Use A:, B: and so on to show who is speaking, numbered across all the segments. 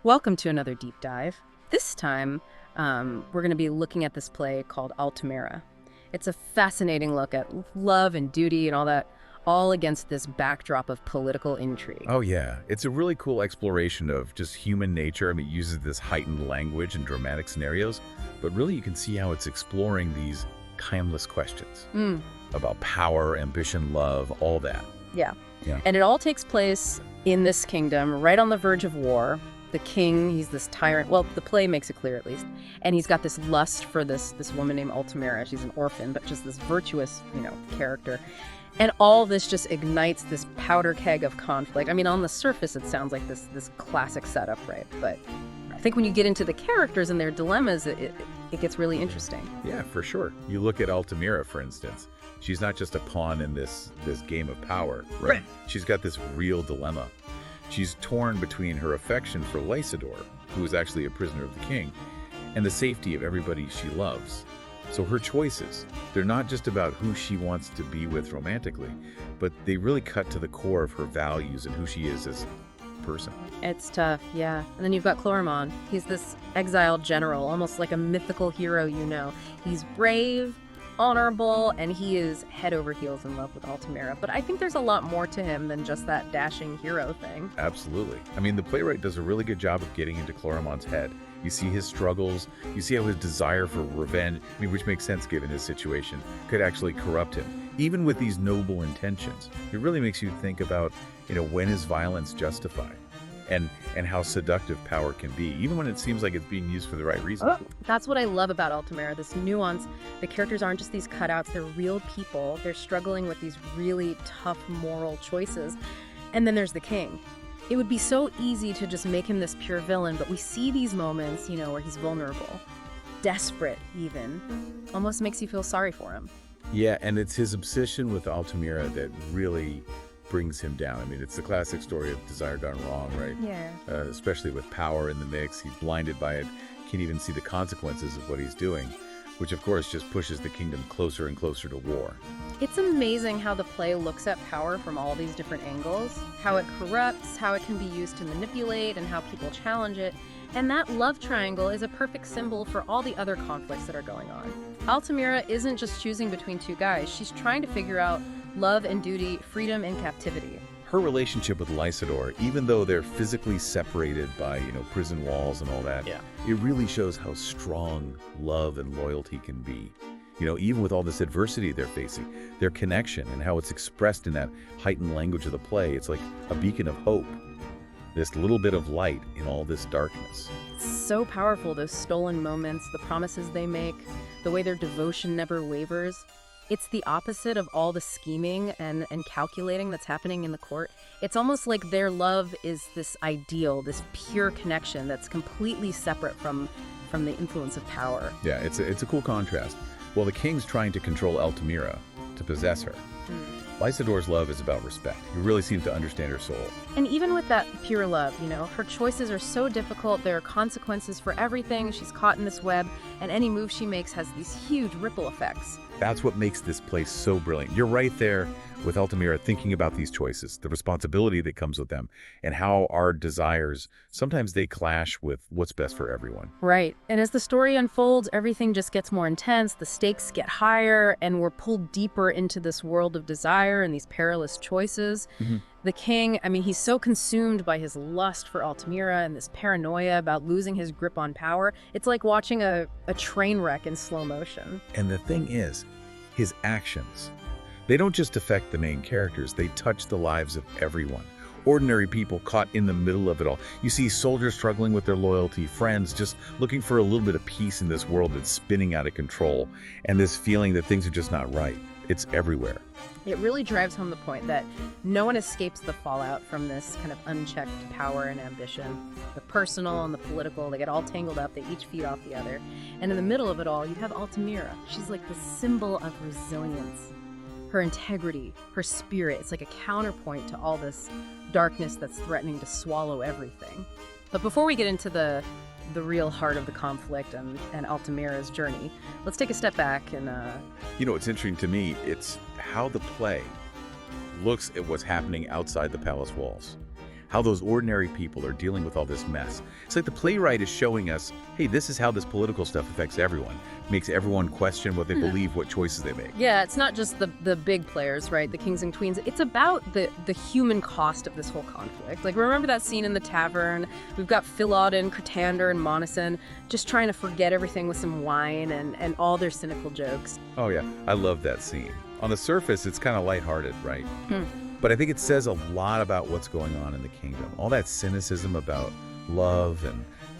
A: Welcome to another deep dive. This time, we're going to be looking at this play called Altemira. It's a fascinating look at love and duty and all that, all against this backdrop of political intrigue.
B: Oh yeah, it's a really cool exploration of just human nature. I mean, it uses this heightened language and dramatic scenarios, but really you can see how it's exploring these timeless questions about power, ambition, love, all that.
A: Yeah.
B: Yeah.
A: And it all takes place in this kingdom, right on the verge of war. The king, he's this tyrant. Well, the play makes it clear at least. And he's got this lust for this woman named Altemira. She's an orphan, but just this virtuous, character. And all this just ignites this powder keg of conflict. I mean, on the surface, it sounds like this classic setup, right? But I think when you get into the characters and their dilemmas, it gets really interesting.
B: Yeah, for sure. You look at Altamira, for instance. She's not just a pawn in this game of power, right? She's got this real dilemma. She's torn between her affection for Lysador, who is actually a prisoner of the king, and the safety of everybody she loves. So her choices, they're not just about who she wants to be with romantically, but they really cut to the core of her values and who she is as a person.
A: It's tough, yeah. And then you've got Chlorimond. He's this exiled general, almost like a mythical hero, He's brave, honorable, and he is head over heels in love with Altemira. But I think there's a lot more to him than just that dashing hero thing.
B: Absolutely. I mean, the playwright does a really good job of getting into Chlorimond's head. You see his struggles, you see how his desire for revenge, which makes sense given his situation, could actually corrupt him. Even with these noble intentions, it really makes you think about, when is violence justified? And how seductive power can be, even when it seems like it's being used for the right reason.
A: That's what I love about Altemira, this nuance. The characters aren't just these cutouts, they're real people. They're struggling with these really tough moral choices. And then there's the king. It would be so easy to just make him this pure villain, but we see these moments, where he's vulnerable, desperate even. Almost makes you feel sorry for him.
B: Yeah, and it's his obsession with Altamira that really brings him down. I mean, it's the classic story of desire gone wrong, right?
A: Yeah.
B: Especially with power in the mix. He's blinded by it, can't even see the consequences of what he's doing, which of course just pushes the kingdom closer and closer to war.
A: It's amazing how the play looks at power from all these different angles, how it corrupts, how it can be used to manipulate, and how people challenge it. And that love triangle is a perfect symbol for all the other conflicts that are going on. Altamira isn't just choosing between two guys, she's trying to figure out love and duty, freedom and captivity.
B: Her relationship with Lysador, even though they're physically separated by, prison walls and all that, it really shows how strong love and loyalty can be. Even with all this adversity they're facing, their connection and how it's expressed in that heightened language of the play, it's like a beacon of hope. This little bit of light in all this darkness.
A: So powerful, those stolen moments, the promises they make, the way their devotion never wavers. It's the opposite of all the scheming and calculating that's happening in the court. It's almost like their love is this ideal, this pure connection that's completely separate from the influence of power.
B: Yeah, it's a cool contrast. Well, the king's trying to control Altamira, to possess her. Lysador's love is about respect. He really seems to understand her soul.
A: And even with that pure love, her choices are so difficult. There are consequences for everything. She's caught in this web, and any move she makes has these huge ripple effects.
B: That's what makes this play so brilliant. You're right there with Altamira thinking about these choices, the responsibility that comes with them, and how our desires, sometimes they clash with what's best for everyone.
A: Right. And as the story unfolds, everything just gets more intense, the stakes get higher, and we're pulled deeper into this world of desire and these perilous choices. The king, he's so consumed by his lust for Altamira and this paranoia about losing his grip on power. It's like watching a train wreck in slow motion.
B: And the thing is, his actions, they don't just affect the main characters, they touch the lives of everyone. Ordinary people caught in the middle of it all. You see soldiers struggling with their loyalty, friends just looking for a little bit of peace in this world that's spinning out of control, and this feeling that things are just not right. It's everywhere.
A: It really drives home the point that no one escapes the fallout from this kind of unchecked power and ambition. The personal and the political, they get all tangled up, they each feed off the other. And in the middle of it all, you have Altamira. She's like the symbol of resilience. Her integrity, her spirit, it's like a counterpoint to all this darkness that's threatening to swallow everything. But before we get into the real heart of the conflict and Altamira's journey, let's take a step back and
B: What's interesting to me, it's how the play looks at what's happening outside the palace walls. how those ordinary people are dealing with all this mess. It's like the playwright is showing us, hey, this is how this political stuff affects everyone. Makes everyone question what they believe, what choices they make.
A: Yeah, it's not just the big players, right? The kings and queens. It's about the human cost of this whole conflict. Like, remember that scene in the tavern? We've got Philodin, Cratander, and Monison just trying to forget everything with some wine and all their cynical jokes.
B: Oh yeah, I love that scene. On the surface, it's kind of lighthearted, right? But I think it says a lot about what's going on in the kingdom. All that cynicism about love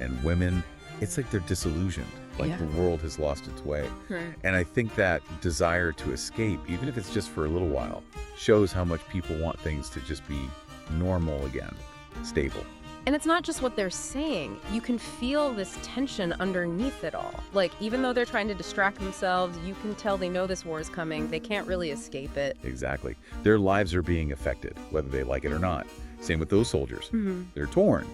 B: and women, it's like they're disillusioned, like the world has lost its way.
A: Right.
B: And I think that desire to escape, even if it's just for a little while, shows how much people want things to just be normal again, stable.
A: And it's not just what they're saying. You can feel this tension underneath it all. Like, even though they're trying to distract themselves, you can tell they know this war is coming. They can't really escape it.
B: Exactly. Their lives are being affected, whether they like it or not. Same with those soldiers. They're torn.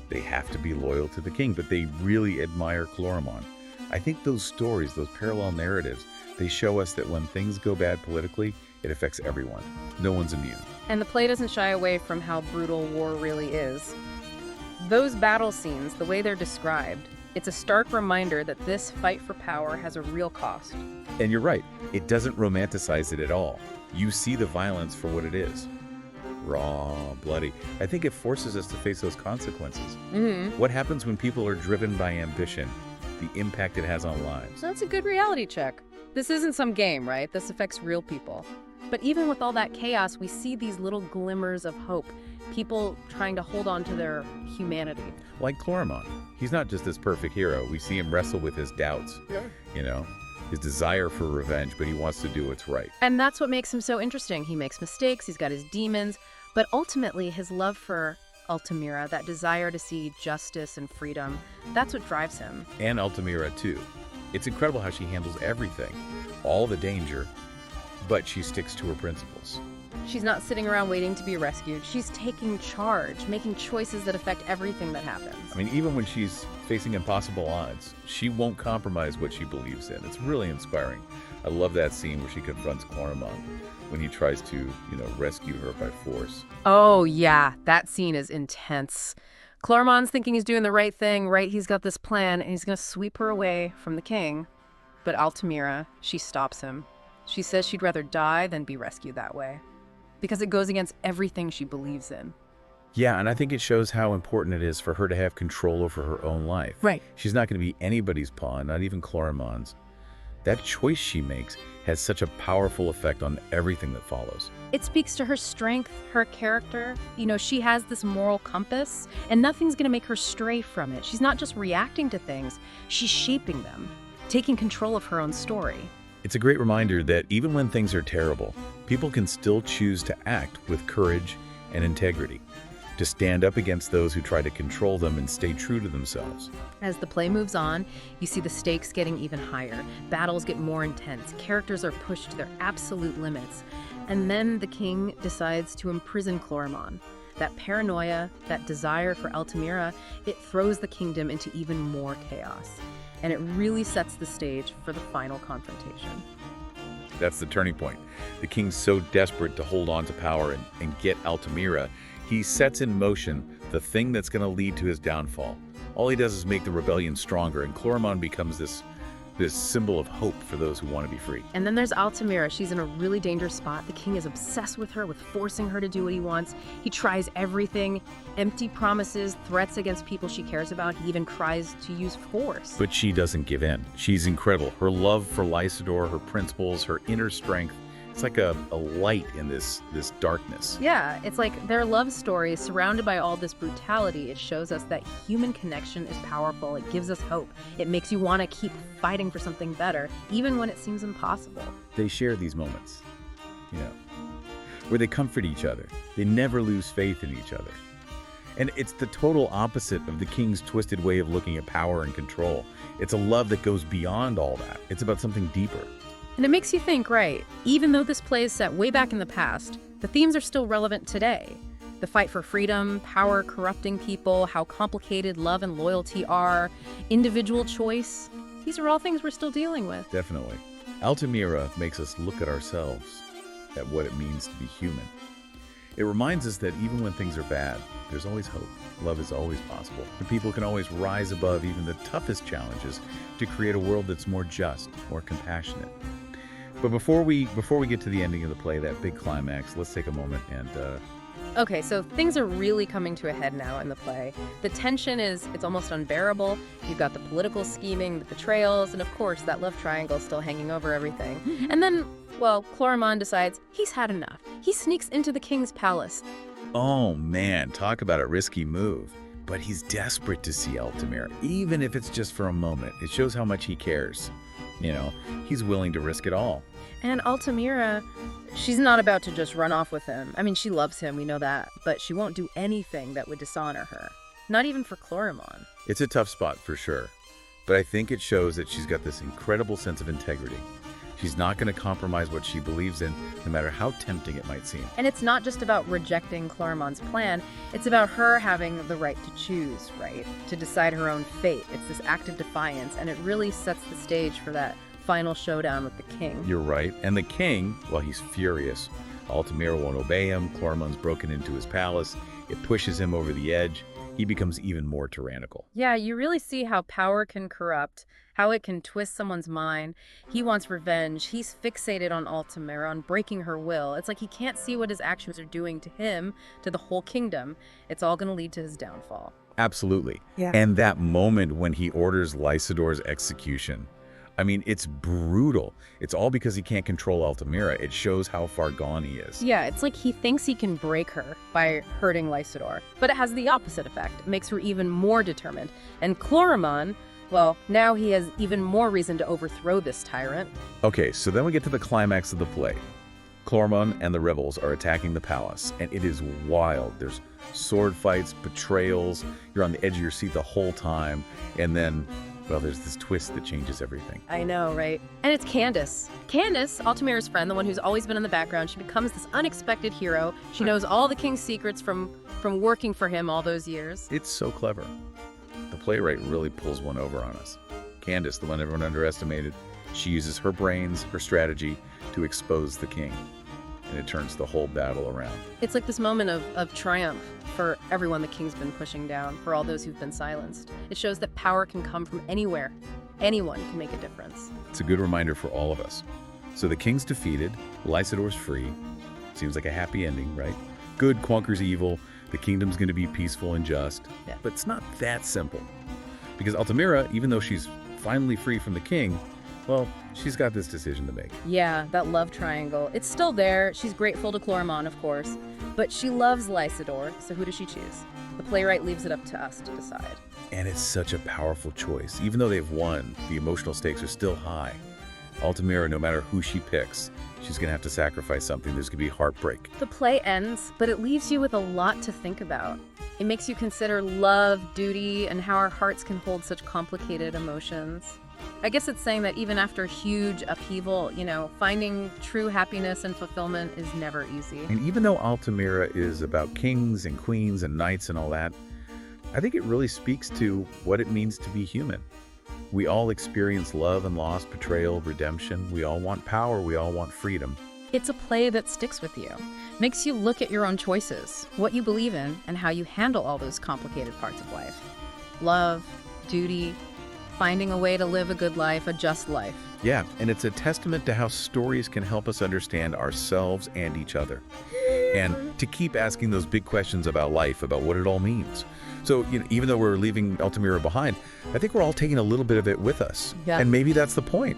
B: They have to be loyal to the king, but they really admire Chloramon. I think those stories, those parallel narratives, they show us that when things go bad politically, it affects everyone. No one's immune.
A: And the play doesn't shy away from how brutal war really is. Those battle scenes, the way they're described, it's a stark reminder that this fight for power has a real cost.
B: And you're right, it doesn't romanticize it at all. You see the violence for what it is. Raw, bloody. I think it forces us to face those consequences. What happens when people are driven by ambition? The impact it has on lives.
A: That's a good reality check. This isn't some game, right? This affects real people. But even with all that chaos, we see these little glimmers of hope. People trying to hold on to their humanity.
B: Like Chloramon. He's not just this perfect hero. We see him wrestle with his doubts. His desire for revenge, but he wants to do what's right.
A: And that's what makes him so interesting. He makes mistakes, he's got his demons, but ultimately his love for Altemira, that desire to see justice and freedom, that's what drives him.
B: And Altemira, too. It's incredible how she handles everything, all the danger, but she sticks to her principles.
A: She's not sitting around waiting to be rescued. She's taking charge, making choices that affect everything that happens.
B: I mean, even when she's facing impossible odds, she won't compromise what she believes in. It's really inspiring. I love that scene where she confronts Chloramon when he tries to, rescue her by force.
A: Oh, yeah. That scene is intense. Chloramon's thinking he's doing the right thing, right? He's got this plan, and he's going to sweep her away from the king. But Altemira, she stops him. She says she'd rather die than be rescued that way, because it goes against everything she believes in.
B: Yeah, and I think it shows how important it is for her to have control over her own life.
A: Right.
B: She's not going to be anybody's pawn, not even Chloramon's. That choice she makes has such a powerful effect on everything that follows.
A: It speaks to her strength, her character. She has this moral compass, and nothing's going to make her stray from it. She's not just reacting to things, she's shaping them, taking control of her own story.
B: It's a great reminder that even when things are terrible, people can still choose to act with courage and integrity, to stand up against those who try to control them and stay true to themselves.
A: As the play moves on, you see the stakes getting even higher. Battles get more intense. Characters are pushed to their absolute limits. And then the king decides to imprison Chloramon. That paranoia, that desire for Altemira, it throws the kingdom into even more chaos. And it really sets the stage for the final confrontation.
B: That's the turning point. The king's so desperate to hold on to power and get Altemira, he sets in motion the thing that's going to lead to his downfall. All he does is make the rebellion stronger, and Chloramon becomes this symbol of hope for those who want to be free.
A: And then there's Altemira. She's in a really dangerous spot. The king is obsessed with her, with forcing her to do what he wants. He tries everything, empty promises, threats against people she cares about. He even tries to use force.
B: But she doesn't give in. She's incredible. Her love for Lysador, her principles, her inner strength, it's like a light in this darkness.
A: Yeah, it's like their love story is surrounded by all this brutality. It shows us that human connection is powerful. It gives us hope. It makes you want to keep fighting for something better, even when it seems impossible.
B: They share these moments, where they comfort each other. They never lose faith in each other. And it's the total opposite of the king's twisted way of looking at power and control. It's a love that goes beyond all that. It's about something deeper.
A: And it makes you think, right, even though this play is set way back in the past, the themes are still relevant today. The fight for freedom, power corrupting people, how complicated love and loyalty are, individual choice. These are all things we're still dealing with.
B: Definitely. Altemira makes us look at ourselves, at what it means to be human. It reminds us that even when things are bad, there's always hope. Love is always possible. And people can always rise above even the toughest challenges to create a world that's more just, more compassionate. But before we get to the ending of the play, that big climax, let's take a moment and
A: Okay, so things are really coming to a head now in the play. The tension it's almost unbearable. You've got the political scheming, the betrayals, and of course that love triangle still hanging over everything. And then, well, Clorimon decides he's had enough. He sneaks into the king's palace.
B: oh man, talk about a risky move. But he's desperate to see Altemira, even if it's just for a moment. It shows how much he cares. He's willing to risk it all.
A: And Altemira, she's not about to just run off with him. I mean, she loves him, we know that, but she won't do anything that would dishonor her. Not even for Clorimon.
B: It's a tough spot for sure, but I think it shows that she's got this incredible sense of integrity. She's not going to compromise what she believes in, no matter how tempting it might seem.
A: And it's not just about rejecting Clorimon's plan, it's about her having the right to choose, right? To decide her own fate. It's this act of defiance, and it really sets the stage for that final showdown with the king.
B: You're right. And the king, well, he's furious. Altemira won't obey him. Clorimon's broken into his palace. It pushes him over the edge. He becomes even more tyrannical.
A: Yeah, you really see how power can corrupt, how it can twist someone's mind. He wants revenge. He's fixated on Altemira, on breaking her will. It's like he can't see what his actions are doing to him, to the whole kingdom. It's all going to lead to his downfall.
B: Absolutely.
A: Yeah.
B: And that moment when he orders Lysidor's execution, I mean, it's brutal. It's all because he can't control Altemira. It shows how far gone he is.
A: Yeah, it's like he thinks he can break her by hurting Lysidor, but it has the opposite effect. It makes her even more determined. And Clorimon, well, now he has even more reason to overthrow this tyrant.
B: Okay, so then we get to the climax of the play. Clorimon and the rebels are attacking the palace, and it is wild. There's sword fights, betrayals. You're on the edge of your seat the whole time, and then, well, there's this twist that changes everything.
A: I know, right? And it's Candace. Candace, Altemira's friend, the one who's always been in the background, she becomes this unexpected hero. She knows all the king's secrets from working for him all those years.
B: It's so clever. The playwright really pulls one over on us. Candace, the one everyone underestimated, she uses her brains, her strategy to expose the king. And it turns the whole battle around.
A: It's like this moment of triumph for everyone the king's been pushing down, for all those who've been silenced. It shows that power can come from anywhere. Anyone can make a difference.
B: It's a good reminder for all of us. So the king's defeated, Lysidor's free. Seems like a happy ending, right? Good conquers evil, the kingdom's going to be peaceful and just.
A: Yeah.
B: But it's not that simple. Because Altemira, even though she's finally free from the king, well, she's got this decision to make.
A: Yeah, that love triangle. It's still there. She's grateful to Clorimon, of course. But she loves Lysidor, so who does she choose? The playwright leaves it up to us to decide.
B: And it's such a powerful choice. Even though they've won, the emotional stakes are still high. Altemira, no matter who she picks, she's going to have to sacrifice something. There's going to be heartbreak.
A: The play ends, but it leaves you with a lot to think about. It makes you consider love, duty, and how our hearts can hold such complicated emotions. I guess it's saying that even after huge upheaval, finding true happiness and fulfillment is never easy.
B: And even though Altemira is about kings and queens and knights and all that, I think it really speaks to what it means to be human. We all experience love and loss, betrayal, redemption. We all want power. We all want freedom.
A: It's a play that sticks with you, makes you look at your own choices, what you believe in, and how you handle all those complicated parts of life. Love, duty, finding a way to live a good life, a just life.
B: Yeah, and it's a testament to how stories can help us understand ourselves and each other. And to keep asking those big questions about life, about what it all means. So, even though we're leaving Altemira behind, I think we're all taking a little bit of it with us.
A: Yeah.
B: And maybe that's the point.